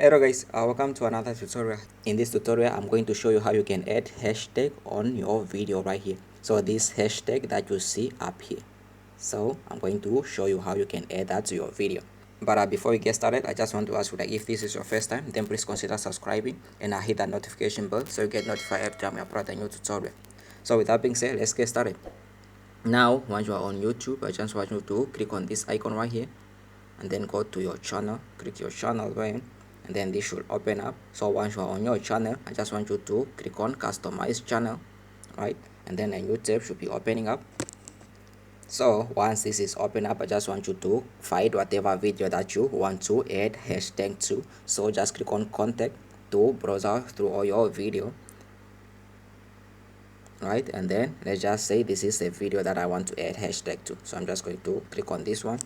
Hello guys, welcome to another tutorial. In this tutorial I'm going to show you how you can add hashtag on your video right here. So this hashtag that you see up here, so I'm going to show you how you can add that to your video. But before we get started, I just want to ask you that if this is your first time, then please consider subscribing and hit that notification bell so you get notified every time I upload a new tutorial. So with that being said, let's get started. Now once you are on YouTube, I just want you to click on this icon right here and then go to your channel, click your channel right, and then this should open up. So once you are on your channel, I just want you to click on customize channel, right, and then a new tab should be opening up. So once this is open up, I just want you to find whatever video that you want to add hashtag to. So just click on contact to browse through all your video, right, and then let's just say this is the video that I want to add hashtag to. So I'm just going to click on this one.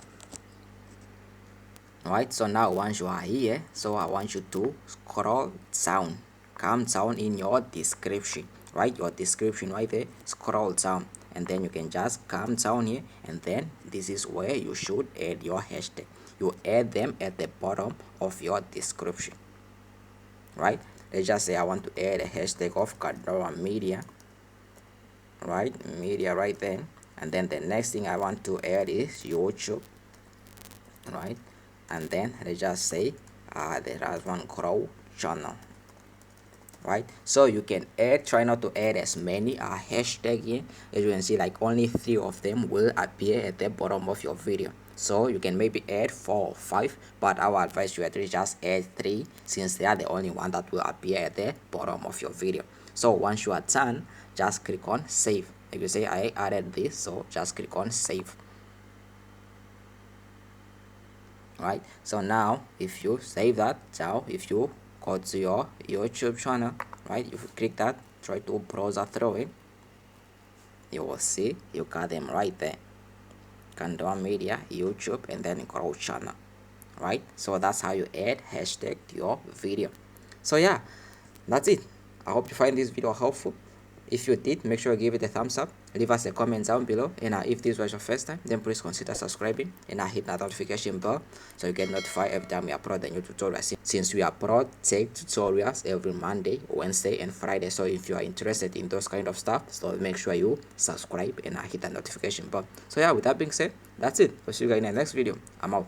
Right, so now once you are here, so I want you to scroll down, come down in your description, right, your description right there, scroll down, and then you can just come down here, and then this is where you should add your hashtag. You add them at the bottom of your description, right. Let's just say I want to add a hashtag of Kandowa media, right, media right there, and then the next thing I want to add is YouTube, right, and then let's just say there is one grow channel, right. So you can try not to add as many hashtag here. As you can see, like only 3 of them will appear at the bottom of your video. So you can maybe add 4 or 5, but I will advise you to just add 3 since they are the only one that will appear at the bottom of your video. So once you are done, just click on save. Like you say, I added this, so just click on save. Right, so now if you save that, now if you go to your YouTube channel, right, if you click that, try to browse through it, you will see you got them right there, Kandowa media, YouTube, and then grow channel, right. So that's how you add hashtag to your video. So yeah, that's it. I hope you find this video helpful. If you did, make sure you give it a thumbs up, leave us a comment down below, and if this was your first time, then please consider subscribing and hit that notification bell so you get notified every time we upload a new tutorial, since we upload tech tutorials every Monday, Wednesday, and Friday. So if you are interested in those kind of stuff, so make sure you subscribe and hit that notification bell. So yeah, with that being said, that's it. I'll see you guys in the next video. I'm out.